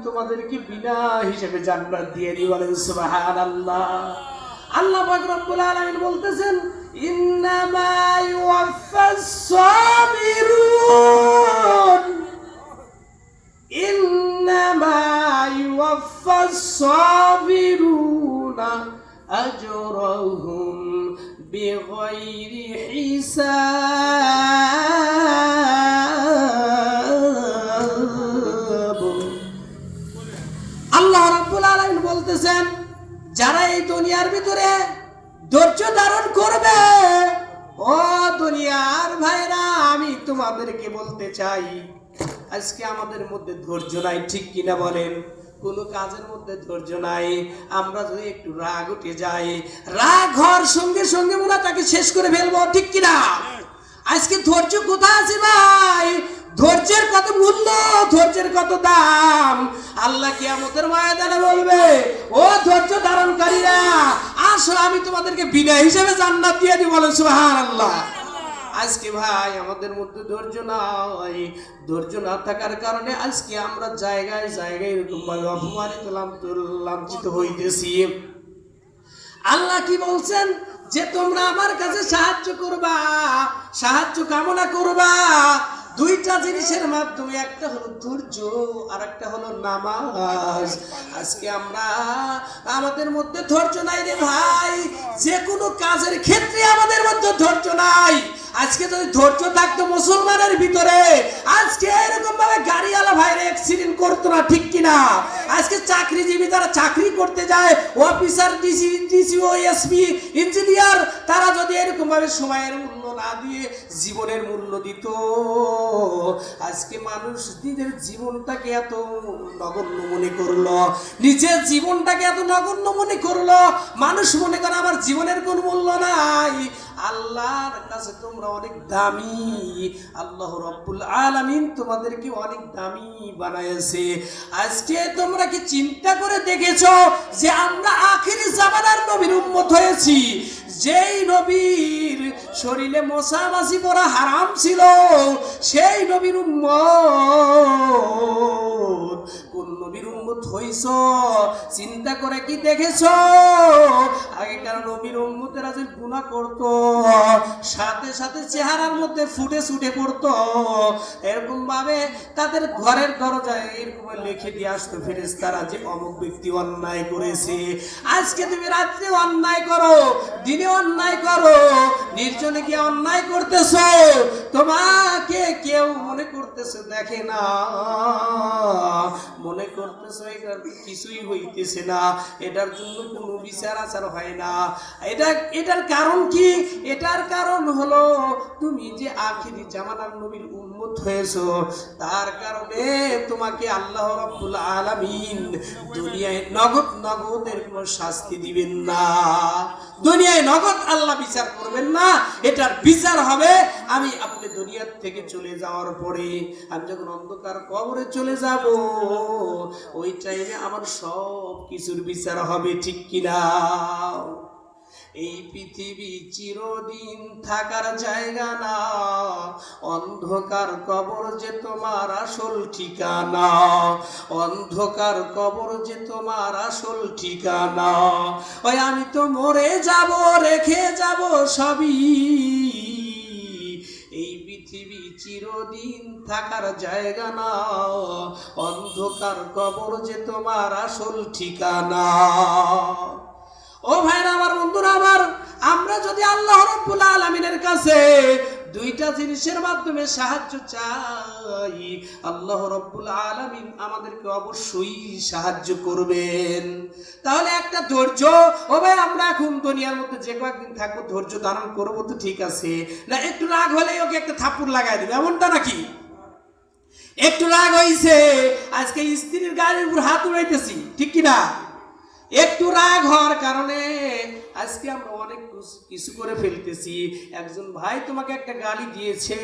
তোমাদেরকে বিনা হিসেবে জান্নাত দিয়ে দিব। বলেন সুবহানাল্লাহ। আল্লাহ পাক রব্বুল আলামিন বলতেছেন, ইন্নামা ইউওয়াফাস সাবিরুন, ইন্নামা ইউওয়াফাস সাবিরুনা আজরাহুম বিগাইরি হিসাব। আল্লাহ রাব্বুল আলামিন বলতেছেন, যারা এই দুনিয়ার ভিতরে ধৈর্য ধারণ করবে, ও দুনিয়ার ভাইরা, আমি তোমাদেরকে বলতে চাই, আজকে আমাদের মধ্যে ধৈর্য নাই, ঠিক কিনা বলেন? কোনো কাজের মধ্যে ধৈর্য নাই। আমরা যদি একটু রাগ উঠে যাই, রাগ হওয়ার সঙ্গে সঙ্গে মনে হয় তাকে শেষ করে ফেলবো, ঠিক কিনা? আজকে ধৈর্য কোথায় আছে ভাই? ধৈর্যের কত মূল্য, ধৈর্যের কত দাম। আল্লাহ কিয়ামতের ময়দানে বলবে, ও ধৈর্য ধারণকারীরা, আসো আমি তোমাদেরকে বিনা হিসেবে জান্নাত দিয়ে দিব। বলেন সুবহানাল্লাহ। আজকে ভাই আমাদের মধ্যে ধৈর্য নাই। ধৈর্য না থাকার কারণে আজকে আমরা জায়গায় জায়গায় এরকম ভাবে অপমানিত, লাঞ্ছিত হইতেছি। আল্লাহ কি বলছেন? যে তোমরা আমার কাছে সাহায্য করবা, সাহায্য কামনা করবা দুইটা জিনিসের মাধ্যমে, একটা হলো ধৈর্য আর একটা হলো নামাজ। আজকে আমরা আমাদের মধ্যে ধৈর্য নাই রে ভাই, যে কোনো কাজের ক্ষেত্রে আমাদের মধ্যে ধৈর্য নাই। আজকে যদি ধৈর্য থাকতো মুসলমানের ভিতরে, আজকে এরকম ভাবে গাড়িওয়ালা ভাইরে অ্যাক্সিডেন্ট করতো না, ঠিক কিনা? আজকে চাকরিজীবী যারা চাকরি করতে যায়, অফিসার, ডিসিও, এসপি, ইঞ্জিনিয়ার, তারা যদি এরকম ভাবে সময়ের মূল্য না দিয়ে জীবনের মূল্য দিত, আজকে মানুষ নিজের জীবনটাকে এত নগণ্য মনে করলো, নিজের জীবনটাকে এত নগণ্য মনে করলো। মানুষ মনে করে আমার জীবনের কোন মূল্য নাই। আল্লাহর কাছে তোমরা অনেক দামি। আল্লাহ রাব্বুল আলামিন তোমাদেরকে অনেক দামি বানাইছে। আজকে তোমরা কি চিন্তা করে দেখেছো যে আমরা আখিরি জামানার নবীর উম্মত হয়েছি? যেই নবীর শরীরে মশা মাছি পড়া হারাম ছিল, সেই নবীর উম্মত, কোন নবীর উম্মত হইছো? চিন্তা করে কি দেখেছো? আগেকার নবীর উম্মতেরা যে গুনাহ করত, সাথে সাথে চেহারার মধ্যে ফুটে ছুটে পড়তো, এরকম ভাবে তাদের ঘরের দরজায় এরকম লিখে দিয়ে আসতো ফেরেশতারা যে অমুক ব্যক্তি অন্যায় করেছে। আজকে তুমি রাত্রে অন্যায় করো, দিনে অন্যায় করো, নির্জনে গিয়ে অন্যায় করতেছো, তোমাকে কেউ মনে করতেছে দেখে না, মনে করতেছো এটার কিছুই হইতেছে না, এটার জন্য কোনো বিচার আচার হয় না। এটার কারণ কি? এটার কারণ হলো তুমি যে আখিরি জামানার নবীর উম্মত হয়েছো, তার কারণে তোমাকে আল্লাহ রাব্বুল আলামিন দুনিয়ায় নগদ এরকম শাস্তি দিবেন না। দুনিয়ায় নগদ আল্লাহ বিচার করবেন না, এটার বিচার হবে আমি আপনি দুনিয়ার থেকে চলে যাওয়ার পরে, আমি যখন অন্ধকার কবরে চলে যাব, ওই টাইমে আমার সব কিছুর বিচার হবে, ঠিক কিনা? এই পৃথিবী চিরদিন থাকার জায়গা না, অন্ধকার কবর যে তোমার আসল ঠিকানা, অন্ধকার কবর যে তোমার আসল ঠিকানা। ওই আমি তো মরে যাব, রেখে যাব সবই, এই পৃথিবী চিরদিন থাকার জায়গা না, অন্ধকার কবর যে তোমার আসল ঠিকানা। ও ভাইরা আমার, বন্ধুরা আমার, আমরা যদি আল্লাহ রাব্বুল আলামিনের কাছে দুইটা জিনিসের মাধ্যমে সাহায্য চাই, আল্লাহ রাব্বুল আলামিন আমাদেরকে অবশ্যই সাহায্য করবেন। তাহলে একটা ধৈর্য, ও ভাই আমরা এখন দুনিয়ার মধ্যে যে কয়েকদিন থাকবো ধৈর্য ধারণ করবো তো ঠিক আছে, না একটু রাগ হলেই ওকে একটা থাপ্পড় লাগাই দিবে, এমনটা নাকি? একটু রাগ হইছে, আজকে স্ত্রীর গাড়ির উপর হাত উড়াইতেছি, ঠিক কিনা? একটু রাগ হওয়ার কারণে আজকে আমরা অনেক কিছু করে ফেলতেছি। একজন ভাই তোমাকে একটা গালি দিয়েছে,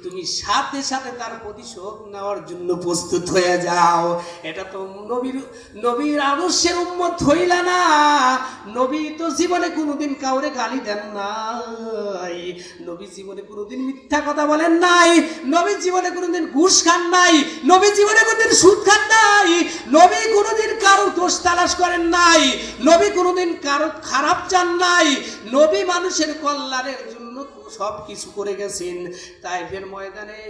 তুমি সাথে সাথে তার প্রতিশোধ নেওয়ার জন্য প্রস্তুত হয়ে যাও। এটা তো নবীর আদর্শের উম্মত হইলা না। নবী তো জীবনে কোনোদিন কাউরে গালি দেন নাই, নবী জীবনে কোনোদিন মিথ্যা কথা বলেন নাই, নবী জীবনে কোনোদিন ঘুষ খান নাই, নবী জীবনে কোনোদিন সুদ খান নাই, নবী কোনোদিন কারো দোষ তালাশ করেন নাই, নবী কোনোদিন কারো খারাপ চান নাই। নবী মানুষের কল্যাণের জন্য সব কিছু করে গেছেন। তাইফের ময়দানে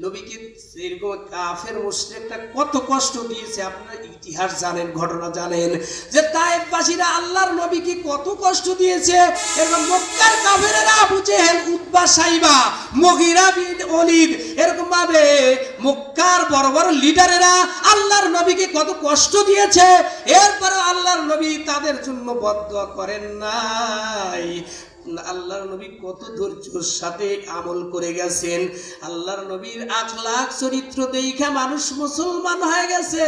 নবীকে এরকম কাফের মুশরিকরা কত কষ্ট দিয়েছে আপনারা ইতিহাস জানেন, ঘটনা জানেন যে তাইফবাসীরা আল্লাহর নবীকে কত কষ্ট দিয়েছে। এরকম মক্কার কাফেরেরা আবু জেহেল, উতবা, সাইবা, মুগীরা বিন ওলীদ, এরকম ভাবে মক্কার বড় বড় লিডারেরা আল্লাহর নবীকে কত কষ্ট দিয়েছে। এরপরে আল্লাহর নবী তাদের জন্য বদদোয়া করেন নাই। আল্লাহর নবী কত ধৈর্যের সাথে আমল করে গেছেন। আল্লাহর নবীর আখলাক চরিত্র দেখে মানুষ মুসলমান হয়ে গেছে।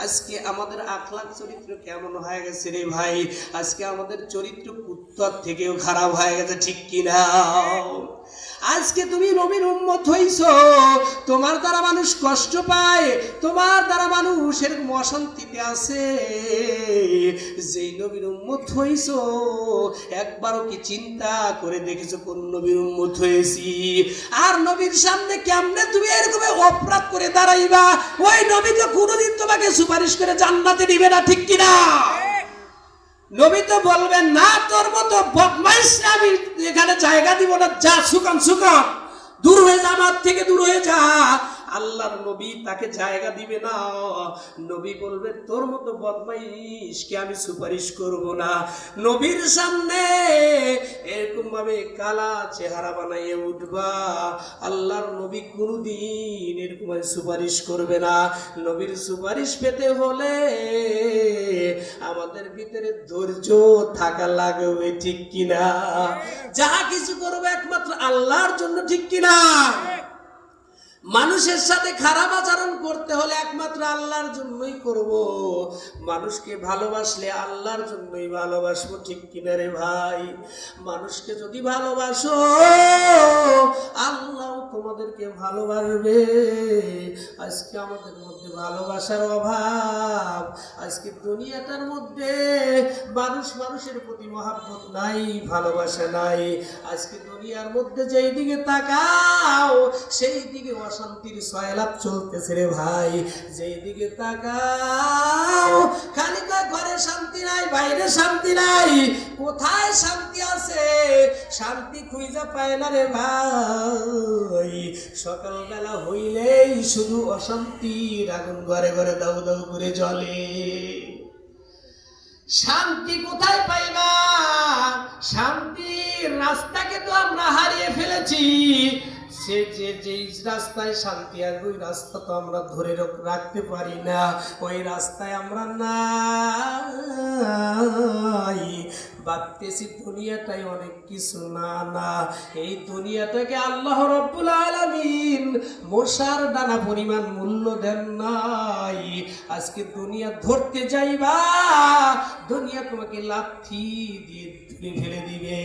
আজকে আমাদের আখলাক চরিত্র কেমন হয়ে গেছে রে ভাই? আজকে আমাদের চরিত্র কুত্তার থেকেও খারাপ হয়ে গেছে, ঠিক কিনা? আজকে তুমি নবীর উম্মত হইছো, তোমার দ্বারা মানুষ কষ্ট পায়, তোমার দ্বারা মানুষ এরকম অশান্তিতে আছে। যেই নবীর উম্মত হইছো একবারও কি চিন্তা করে দেখেছো কোন নবীর উম্মত হয়েছি? আর নবীর সামনে কেমনে তুমি এরকম অপরাধ করে দাঁড়াইবা? ওই নবী তো কোনোদিন তোমাকে সুপারিশ করে জান্নাতে দিবে না, ঠিক কিনা? নবী তো বলবেন না তোর মতো বদমাইশ আমি এখানে জায়গা দিব না, যা সুকান সুকান দূর হয়ে যা, আমার থেকে দূর হয়ে যা। আল্লাহর নবী তাকে জায়গা দিবে না। নবী বলবে তোর মতো বদমাইশকে আমি সুপারিশ করব না। নবীর সামনে এরকম ভাবে কালা চেহারা বানাইয়ে উঠবা, আল্লাহর নবী কোনোদিন এরকম সুপারিশ করবে না। নবীর সুপারিশ পেতে হলে আমাদের ভিতরে ধৈর্য থাকা লাগবে, ঠিক কিনা? যা কিছু করবে একমাত্র আল্লাহর জন্য, ঠিক কিনা? মানুষের সাথে খারাপ আচরণ করতে হলে একমাত্র আল্লাহর জন্যই করব। মানুষকে ভালোবাসলে আল্লাহর জন্যই ভালোবাসবো, ঠিক কিনা রে ভাই? মানুষকে যদি ভালোবাসো আল্লাহ তোমাদেরকে ভালোবাসবে। আজকে আমাদের মধ্যে ভালোবাসার অভাব। আজকে দুনিয়াটার মধ্যে মানুষ মানুষের প্রতি মহাব্বত নাই, ভালোবাসা নাই। আজকে দুনিয়ার মধ্যে যেই দিকে তাকাও সেই দিকে অশান্তির সয়লাভ চলতেছে রে ভাই। যেই দিকে তাকাও খালি ঘরে শান্তি নাই, বাইরে শান্তি নাই। কোথায় শান্তি আছে? শান্তি খুঁজে পায় না রে ভাই। সকালবেলা হইলেই শুধু অশান্তির আগুন ঘরে ঘরে দাউ দাউ করে জ্বলে। শান্তি কোথায় পাইবা? শান্তির রাস্তাকে তো আমরা হারিয়ে ফেলেছি। সে যেই রাস্তায় শান্তি আসবে ওই রাস্তা তো আমরা ধরে রাখতে পারি না, ওই রাস্তায় আমরা নাই। ভাবতেছি দুনিয়াটাই অনেক কিছু, না না, এই দুনিয়াটাকে আল্লাহ রাব্বুল আলামিন মশার দানা পরিমাণ মূল্য দেন নাই। আজকে দুনিয়া ধরতে যাইবা, দুনিয়া তোমাকে লাথি দিয়ে ফেলে দিবে।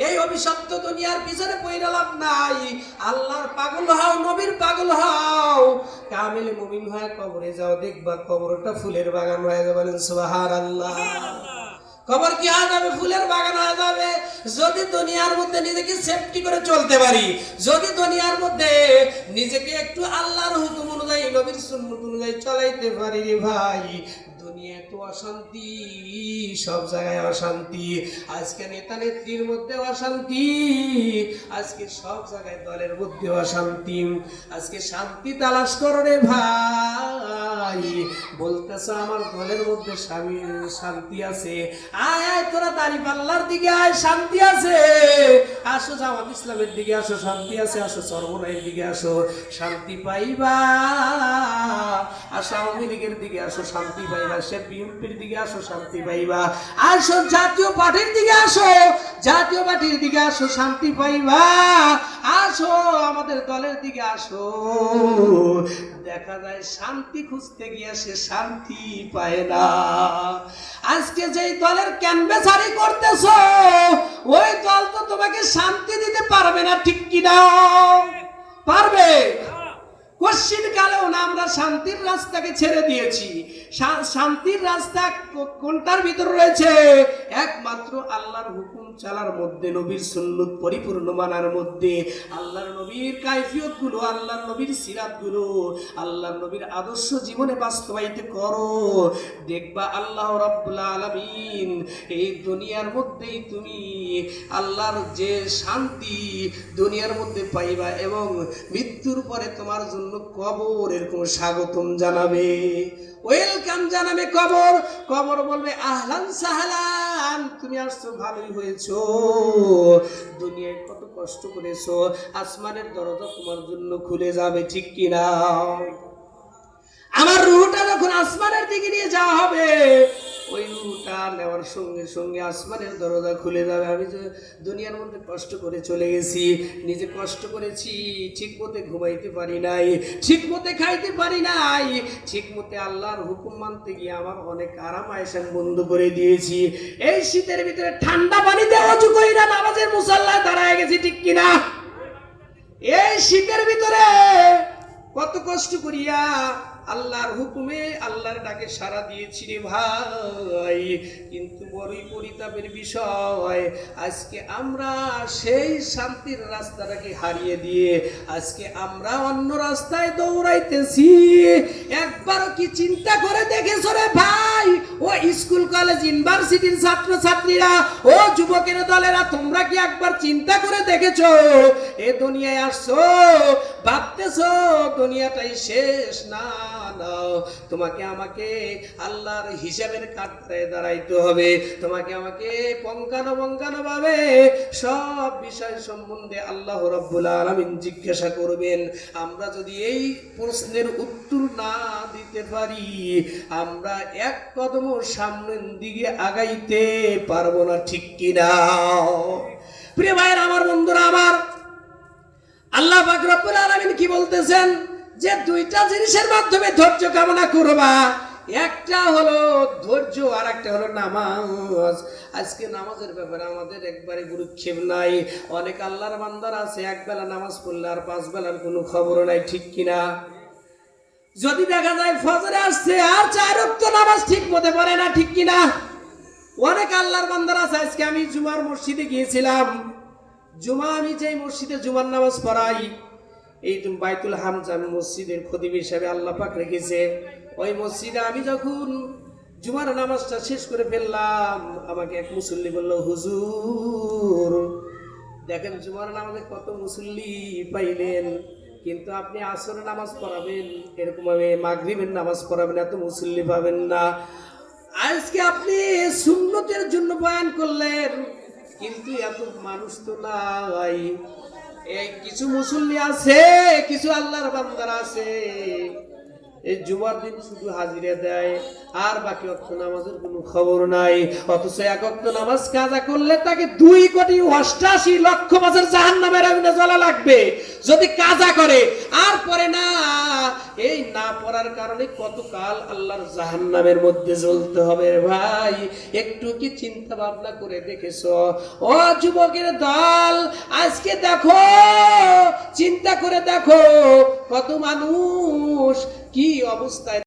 এই অভিশপ্ত দুনিয়ার পিছনে পয়রা লাভ নাই। আল্লাহর পাগল হও, নবীর পাগল হও, কামেল মুমিন হয়ে কবরে যাও, দেখবা কবরটা ফুলের বাগান হয়ে যাবে। বলেন সুবহানাল্লাহ। কবর কি হয়ে যাবে? ফুলের বাগান হয়ে যাবে। যদি দুনিয়ার মধ্যে নিজেকে সেফটি করে চলতে পারি, যদি দুনিয়ার মধ্যে নিজেকে একটু আল্লাহর হুকুম অনুযায়ী, নবীর সুন্নাত অনুযায়ী চলাইতে পারি রে ভাই, দুনিয়া তো অশান্তি, সব জায়গায় অশান্তি। আজকে নেতা নেত্রীর মধ্যে অশান্তি, আজকে সব জায়গায় দলের মধ্যে অশান্তি। আজকে শান্তি তালাশ করো রে ভাই। বলতেছ আমার দলের মধ্যে শান্তি আছে, আয় আয় তোরা দাঁড়িপাল্লার দিকে আয়, শান্তি আছে। আসো জামাত ইসলামের দিকে আসো, শান্তি আছে। আসো চরমনাইয়ের দিকে আসো, শান্তি পাইবা। আসো আওয়ামী লীগের দিকে আসো, শান্তি পাইবা। সে বিএনপির দিকে আসো, শান্তি পাইবা। আসো জাতীয় পার্টির দিকে আসো, জাতীয় পার্টির দিকে আসো, শান্তি পাইবা। আসো আসো, আমাদের দলের দিকে আসো। দেখা যায় শান্তি খুঁজতে গিয়ে সে শান্তি পায় না। আজকে যেই দলের ক্যানভাসারি করতেছো, ওই দল তো তোমাকে শান্তি দিতে পারবে না, ঠিক কিনা? পারবে? কোশ্চিন কালেও না আমরা শান্তির রাস্তাকে ছেড়ে দিয়েছি। শান্তির রাস্তা কোনটার ভিতর রয়েছে? একমাত্র আল্লাহর হুকুম চালার মধ্যে, নবীর সুন্নত পরিপূর্ণ মানার মধ্যে। আল্লাহর নবীর কাইফিয়ত গুলো, আল্লাহর নবীর সিরাত গুলো, আল্লাহর নবীর আদর্শ জীবনে বাস্তবায়িত করো। দেখবা আল্লাহ রাব্বুল আলামিন এই দুনিয়ার মধ্যেই তুমি আল্লাহর যে শান্তি দুনিয়ার মধ্যে পাইবা, এবং মৃত্যুর পরে তোমার জন্য কবর এরকম স্বাগতম জানাবে, ওয়েলকাম জানাবে। কবর কবর বলবে আহলান সাহলান, তুমি আসছো, ভালোই হয়েছো, দুনিয়ায় কত কষ্ট করেছো, আসমানের দরজা তোমার জন্য খুলে যাবে, ঠিক কিনা? আমার রূহটা যখন আসমানের দিকে নিয়ে যাওয়া হবে, ওই রূহটা নেওয়ার সঙ্গে সঙ্গে আসমানের দরজা খুলে যাবে। আমি যে দুনিয়ার মধ্যে কষ্ট করে চলে গেছি, নিজে কষ্ট করেছি, ঠিক মতে ঘুমাইতে পারি নাই, ঠিক মতে খাইতে পারি নাই, ঠিক মতে আল্লাহর হুকুম মানতে গিয়ে আমার অনেক আরাম আয়েশান বন্ধ করে দিয়েছি। এই শীতের ভিতরে ঠান্ডা পানিতে অজু কইরা নামাজের মুসাল্লায় দাঁড়ায় গেছি, ঠিক কিনা? এই শীতের ভিতরে কত কষ্ট করিয়া আল্লাহর হুকুমে আল্লাহর ডাকে সাড়া দিয়েছি রে ভাই। কিন্তু বড়ই পরিতাপের বিষয়, আজকে আমরা সেই শান্তির রাস্তাটাকে হারিয়ে দিয়ে আজকে আমরা অন্য রাস্তায় দৌড়াইতেছি। একবারও কি চিন্তা করে দেখেছো রে ভাই? ও স্কুল কলেজ ইউনিভার্সিটির ছাত্র ছাত্রীরা, ও যুবকের দলেরা, তোমরা কি একবার চিন্তা করে দেখেছো এ দুনিয়ায় আসছো, ভাবতেছো দুনিয়াটাই শেষ? না না, তোমাকে আমাকে আল্লাহর হিসাবের কাঠগড়ায় দাঁড়াইতে হবে। তোমাকে আমাকে পঙ্কানো ভাবে সব বিষয় সম্বন্ধে আল্লাহ রাব্বুল আলামিন জিজ্ঞাসা করবেন। আমরা যদি এই প্রশ্নের উত্তর না দিতে পারি, আমরা এক কদম সামনের দিকে আগাইতে পারবো না, ঠিক কিনা? প্রিয় ভাইয়ের আমার, বন্ধুরা আমার, আল্লাহ পাক রব্বুল আলামিন কি বলতেছেন? যে দুইটা জিনিসের মাধ্যমে ধৈর্য কামনা করবা, একটা হলো ধৈর্য আর একটা হলো নামাজ। আজকে নামাজের ব্যাপারে আমাদের একবারে গুরুক্ষেপ নাই। অনেক আল্লাহর বান্দার আছে এক বেলা নামাজ পড়লে আর 5 বেলার কোনো খবর নাই, ঠিক কিনা? যদি দেখা যায় ফজরে আসছে আর 4 ওয়াক্ত নামাজ ঠিক মতে পড়ে না, ঠিক কিনা? অনেক আল্লাহর বান্দার আছে। আজকে আমি জুমার মসজিদে গিয়েছিলাম। আমি যেই মসজিদে জুমার নামাজ পড়াই, এই বাইতুল হামজা মসজিদের খতিব হিসাবে আল্লাহ পাক রেখেছে। ওই মসজিদে আমি যখন জুমার নামাজটা শেষ করে ফেললাম, আমাকে এক মুসল্লি বলল, হুজুর দেখেন জুমার নামাজে কত মুসল্লি পাইলেন, কিন্তু আপনি আসরের নামাজ পড়াবেন, এরকম ভাবে মাগরিবের নামাজ পড়াবেন, এত মুসল্লি পাবেন না। আজকে আপনি সুন্নতের জন্য বয়ান করলেন, কিন্তু এত মানুষ তো নাই। এই কিছু মুসল্লি আছে, কিছু আল্লাহর বান্দারা আছে, এই জুমার দিন শুধু হাজিরা দেয় আর বাকি ওয়াক্ত নামাজের কোনো খবর নাই। অথচ এক ওয়াক্ত নামাজ কাজা করলে তাকে 2,88,00,000 বছর জাহান্নামের আগুনে জ্বলা লাগবে যদি কাজা করে। আর পরে না, এই না পড়ার কারণে কতকাল আল্লাহর জাহান্নামের মধ্যে জ্বলতে হবে। ভাই একটু কি চিন্তা ভাবনা করে দেখেছো? ও যুবকের দল, আজকে দেখো, চিন্তা করে দেখো কত মানুষ কি অবস্থায়